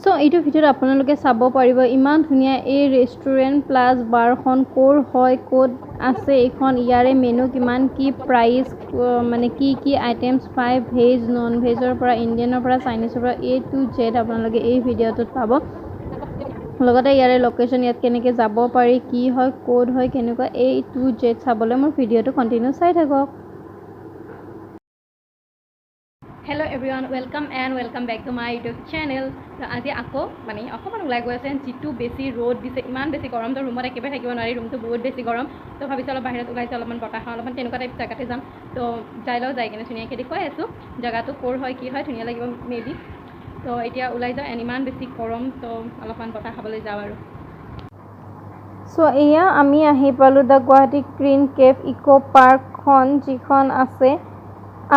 So এইটো ভিডিওত আপোনালোকে চাব পাৰিব ইমান ধুনীয়া এই ৰেষ্টুৰেণ্ট প্লাছ বাৰখন ক'ৰ হয় ক'ত আছে এইখন ইয়াৰে মেনু কিমান কি প্ৰাইচ মানে কি আইটেমছ পায় ভেজ নন ভেজৰ পৰা ইণ্ডিয়ানৰ পৰা চাইনিজৰ পৰা A to Z আপোনালোকে এই ভিডিঅ'টোত পাব লগতে ইয়াৰে লোকেশ্যন ইয়াত কেনেকৈ যাব পাৰি কি হয় ক'ত হয় কেনেকুৱা A to Z চাবলৈ মোৰ ভিডিঅ'টো কণ্টিনিউ চাই থাকক Hello everyone, welcome back to my YouTube channel. আজি আকৌ মানে অকমান ওলাই গৈ আছে যিটো বেছি ৰ'দ দিছে ইমান বেছি গৰম তো ৰুমত একেবাৰে থাকিব নোৱাৰি ৰুমটো বহুত বেছি গৰম তো ভাবিছোঁ অলপ বাহিৰত ওলাই যাওঁ অলপমান বতাহ খাওঁ অলপমান তেনেকুৱা টাইপ জেগাতে যাম তো যাই কিনে ধুনীয়াকৈ দেখুৱাই আছোঁ জেগাটো ক'ৰ হয় কি হয় ধুনীয়া লাগিব মেবি তো এতিয়া ওলাই যাওঁ ইমান বেছি গৰম তো অলপমান বতাহ খাবলৈ যাওঁ আৰু সো এয়া আমি আহি পালোঁ the Guwahati green cave eco পাৰ্কখন যিখন আছে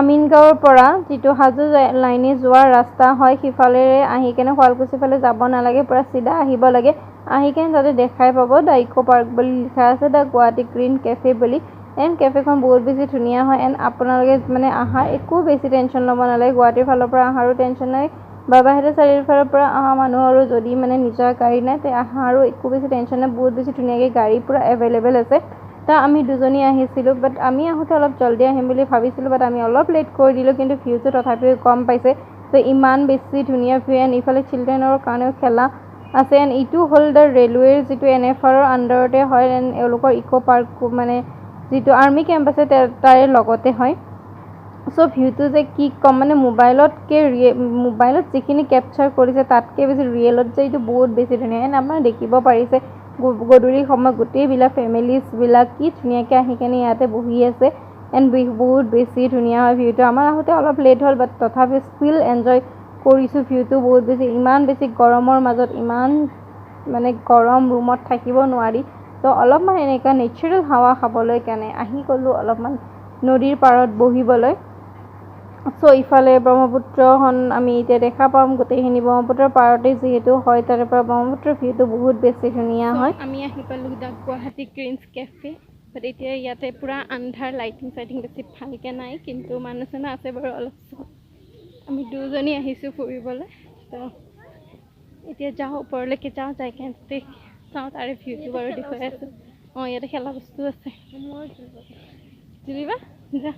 আমিনগাঁৱৰ পৰা যিটো হাজো লাইনে যোৱা ৰাস্তা হয় সিফালেৰে আহি কেনে শুৱালকুছিৰ ফালে যাব নালাগে পুৰা চিধা আহিব লাগে আহি কেনে তাতে দেখাই পাব দ্য ইকো পাৰ্ক বুলি লিখা আছে দ্য গুৱাহাটী গ্ৰীণ কেফে বুলি এণ্ড কেফেখন বহুত বেছি ধুনীয়া হয় এণ্ড আপোনালোকে মানে অহাৰ একো বেছি টেনশ্যন ল'ব নালাগে গুৱাহাটীৰ ফালৰ পৰা অহাৰো টেনশ্যন নাই বাবাহেতে চাৰিওফালৰ পৰা অহা মানুহৰো যদি মানে নিজৰ গাড়ী নাই তে অহাৰো একো বেছি টেনশ্যন নাই বহুত বেছি ধুনীয়াকৈ গাড়ী পুৰা এভেইলেবল আছে তা আমি দুজনী আহিছিলোঁ বাট আমি আহোঁতে অলপ জলদি আহিম বুলি ভাবিছিলোঁ বাট আমি অলপ লেট কৰি দিলোঁ কিন্তু ভিউটো তথাপিও কম পাইছে তো ইমান বেছি ধুনীয়া ভিউ এণ্ড ইফালে চিলড্ৰেনৰ কাৰণেও খেলা আছে এণ্ড ইটো হ'ল দ্য ৰেলৱেৰ যিটো NFR আণ্ডাৰতে হয় এণ্ড এওঁলোকৰ ইকো পাৰ্ক মানে যিটো আৰ্মি কেম্প আছে তাৰে লগতে হয় সো ভিউটো যে কি কম মানে মোবাইলত যিখিনি কেপচাৰ কৰিছে তাতকৈ বেছি ৰিয়েলত যে এইটো বহুত বেছি ধুনীয়া এণ্ড আপোনাৰ দেখিব পাৰিছে গধূলি সময় গোটেইবিলাক ফেমিলিজবিলাক কি ধুনীয়াকৈ আহি কেনে ইয়াতে বহি আছে এণ্ড বহুত বেছি ধুনীয়া হয় ভিউটো আমাৰ আহোঁতে অলপ লেট হ'ল বাট তথাপি ষ্টিল এনজয় কৰিছোঁ ভিউটো বহুত বেছি ইমান বেছি গৰমৰ মাজত ইমান মানে গৰম ৰুমত থাকিব নোৱাৰি তো অলপমান এনেকুৱা নেচাৰেল হাৱা খাবলৈ কাৰণে আহি গ'লোঁ অলপমান নদীৰ পাৰত বহিবলৈ সো ইফালে ব্ৰহ্মপুত্ৰখন আমি এতিয়া দেখা পাম গোটেইখিনি ব্ৰহ্মপুত্ৰৰ পাৰতে যিহেতু হয় তাৰে পৰা ব্ৰহ্মপুত্ৰৰ ভিউটো বহুত বেছি ধুনীয়া হয় আমি আহি পালোঁ দ্য গুৱাহাটী গ্ৰীণ কেফে বাট এতিয়া ইয়াতে পূৰা আন্ধাৰ লাইটিং বেছি ভালকৈ নাই কিন্তু মানুহ চানুহ আছে বাৰু অলপ আমি দুজনী আহিছোঁ ফুৰিবলৈ তো এতিয়া যাওঁ ওপৰলৈকে যাওঁ যাই কিনে চাওঁ তাৰে ভিউটো বাৰু দেখুৱাই আছোঁ অঁ ইয়াতে খেলা বস্তু আছে জুলিবা যা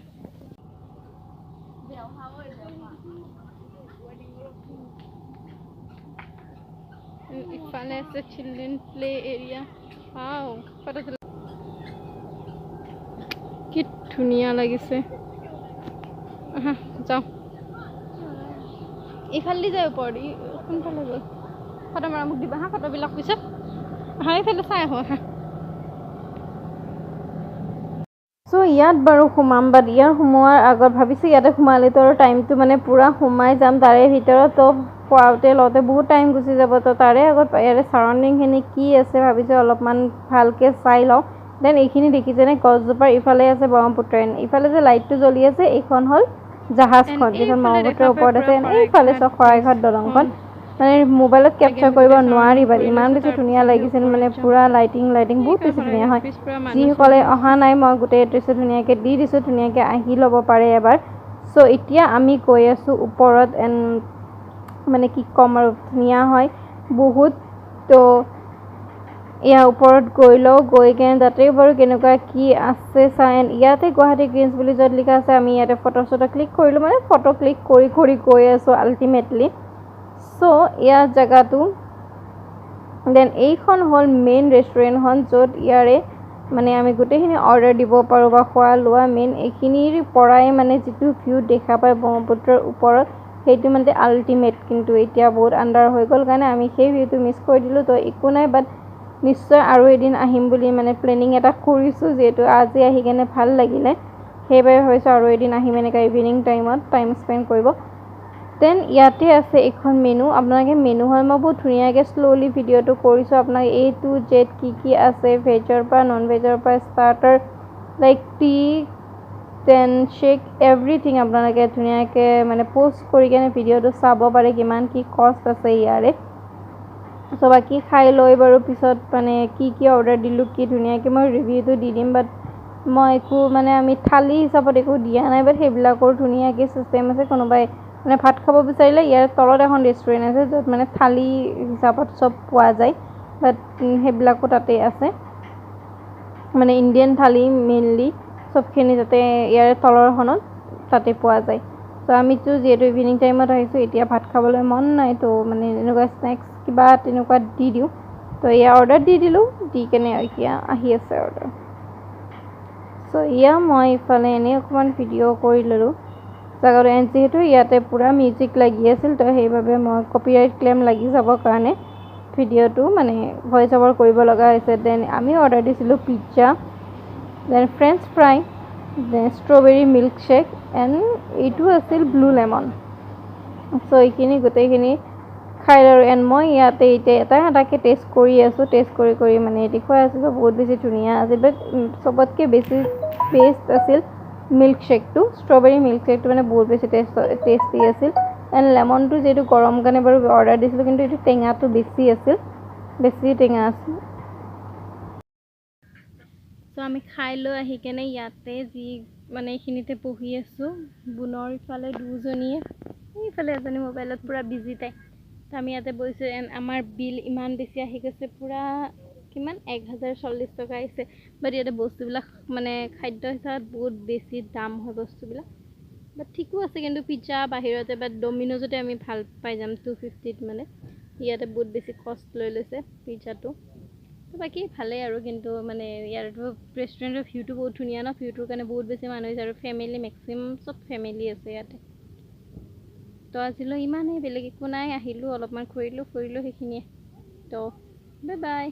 ইফালে আছে চিলড্ৰেন প্লে এৰিয়া কি ধুনীয়া লাগিছে যাওঁ এইফালে যায় ওপৰত কোনফালে গ'ল ফটো মাৰা মোক দিবা ফটোবিলাক পিছত এইফালে চাই আহোঁ সো ইয়াত বাৰু সোমাম বাট ইয়াৰ সোমোৱাৰ আগত ভাবিছোঁ ইয়াতে সোমালেতো আৰু টাইমটো মানে পূৰা সোমাই যাম তাৰে ভিতৰত তো খোৱাওঁতে লওঁতে বহুত টাইম গুচি যাব তো তাৰে আগত ইয়াৰে চাৰাউণ্ডিংখিনি কি আছে ভাবিছোঁ অলপমান ভালকৈ চাই লওঁ দেন এইখিনি দেখিছেনে গছজোপাৰ ইফালে আছে ব্ৰহ্মপুত্ৰ ইফালে যে লাইটটো জ্বলি আছে এইখন হ'ল জাহাজখন যিখন ব্ৰহ্মপুত্ৰৰ ওপৰত আছে এইফালে চব শৰাইঘাট দলংখন মানে মোবাইলত কেপচাৰ কৰিব নোৱাৰি বাট ইমান বেছি ধুনীয়া লাগিছিল মানে পূৰা লাইটিং বহুত বেছি ধুনীয়া হয় যিসকলে অহা নাই মই গোটেই এড্ৰেছটো ধুনীয়াকৈ দি দিছোঁ ধুনীয়াকৈ আহি ল'ব পাৰে এবাৰ চ' এতিয়া আমি গৈ আছোঁ ওপৰত এণ্ড মানে কি ক'ম আৰু ধুনীয়া হয় বহুত তো ইয়াৰ ওপৰত গৈ লওঁ গৈ কেনে তাতেও বাৰু কেনেকুৱা কি আছে চাই ইয়াতে গুৱাহাটী গ্ৰীণছ বুলি য'ত লিখা আছে আমি ইয়াতে ফটো ক্লিক কৰিলোঁ মানে ফটো ক্লিক কৰি গৈ আছোঁ আল্টিমেটলি চ' ইয়াৰ জেগাটো দেন এইখন হ'ল মেইন ৰেষ্টুৰেণ্টখন য'ত ইয়াৰে মানে আমি গোটেইখিনি অৰ্ডাৰ দিব পাৰোঁ বা খোৱা লোৱা মেইন এইখিনিৰ পৰাই মানে যিটো ভিউ দেখা পায় ব্ৰহ্মপুত্ৰৰ ওপৰত সেইটো মানে আল্টিমেট কিন্তু এতিয়া বহুত আণ্ডাৰ হৈ গ'ল কাৰণে আমি সেই ভিউটো মিছ কৰি দিলোঁ তো একো নাই বাট নিশ্চয় আৰু এদিন আহিম বুলি মানে প্লেনিং এটা কৰিছোঁ যিহেতু আজি আহি কেনে ভাল লাগিলে সেইবাবে ভাবিছোঁ আৰু এদিন আহিম এনেকৈ ইভিনিং টাইমত টাইম স্পেণ্ড কৰিব দেন ইয়াতে আছে এখন মেনু আপোনালোকে মেনু হয় মই বহুত ধুনীয়াকৈ শ্ল'লি ভিডিঅ'টো কৰিছোঁ আপোনাক A to Z কি আছে ভেজৰ পৰা নন ভেজৰ পৰা starter like tea then shake everything আপোনালোকে ধুনীয়াকৈ মানে প'ষ্ট কৰি কেনে ভিডিঅ'টো চাব পাৰে কিমান কি কষ্ট আছে ইয়াৰে চ' বাকী খাই লৈ বাৰু পিছত মানে কি অৰ্ডাৰ দিলোঁ কি ধুনীয়াকৈ মই ৰিভিউটো দি দিম বাট মই একো মানে আমি থালি হিচাপত একো দিয়া নাই বাট সেইবিলাকৰ ধুনীয়াকৈ চিষ্টেম আছে কোনোবাই মানে ভাত খাব বিচাৰিলে ইয়াৰ তলত এখন ৰেষ্টুৰেণ্ট আছে য'ত মানে থালি হিচাপত চব পোৱা যায় বাট সেইবিলাকো তাতে আছে মানে ইণ্ডিয়ান থালি মেইনলি চবখিনি যাতে ইয়াৰ তলৰখনত তাতে পোৱা যায় তো আমিতো যিহেতু ইভিনিং টাইমত আহিছোঁ এতিয়া ভাত খাবলৈ মন নাই তো মানে এনেকুৱা স্নেক্স কিবা তেনেকুৱা দি দিওঁ তো এয়া অৰ্ডাৰ দি দিলোঁ দি কেনে এতিয়া আহি আছে অৰ্ডাৰ চ' এয়া মই ইফালে এনেই অকণমান ভিডিঅ' কৰি ল'লোঁ জেগাটো এণ্ড যিহেতু ইয়াতে পূৰা মিউজিক লাগি আছিল তো সেইবাবে মই কপিৰাইট ক্লেইম লাগি যাবৰ কাৰণে ভিডিঅ'টো মানে ভইচ অভাৰ কৰিব লগা হৈছে দেন আমি অৰ্ডাৰ দিছিলোঁ pizza then french fry then strawberry milk shake and এইটো আছিল ব্লু লেমন চ' এইখিনি গোটেইখিনি খাই আৰু এণ্ড মই ইয়াতে এতিয়া এটাকৈ টেষ্ট কৰি আছোঁ টেষ্ট কৰি মানে দেখুৱাই আছিলোঁ বহুত বেছি ধুনীয়া আছিল বাট চবতকৈ বেছি বেষ্ট আছিল মিল্ক শ্বেকটো ষ্ট্ৰবেৰী মিল্ক শ্বেকটো মানে বহুত বেছি টেষ্টি আছিল এণ্ড লেমনটো যিহেতু গৰম কাৰণে বাৰু অৰ্ডাৰ দিছিলোঁ কিন্তু এইটো টেঙাটো বেছি আছিল বেছি টেঙা আছিল চ' আমি খাই লৈ আহি কেনে ইয়াতে যি মানে এইখিনিতে বহি আছোঁ বুনৰ ইফালে দুজনীয়ে এইফালে এজনী মোবাইলত পূৰা বিজি তাই তো আমি ইয়াতে বহিছোঁ এণ্ড আমাৰ বিল ইমান বেছি আহি গৈছে পূৰা কিমান 1040 টকা আহিছে বাট ইয়াতে বস্তুবিলাক মানে খাদ্য হিচাপত বহুত বেছি দাম হয় বস্তুবিলাক বাট ঠিকো আছে কিন্তু পিজ্জা বাহিৰতে বাট ডমিন'জতে আমি ভাল পাই যাম 250ত মানে ইয়াতে বহুত বেছি কষ্ট লৈ লৈছে পিজ্জাটো তো বাকী ভালেই আৰু কিন্তু মানে ইয়াৰতো ৰেষ্টুৰেণ্টৰ ভিউটো বহুত ধুনীয়া ন ভিউটোৰ কাৰণে বহুত বেছি মানুহ হৈছে আৰু ফেমিলি মেক্সিমাম চব ফেমিলি আছে ইয়াতে তো আজিলৈ ইমানেই বেলেগ একো নাই আহিলোঁ অলপমান ফুৰিলোঁ সেইখিনিয়ে তো বাই বাই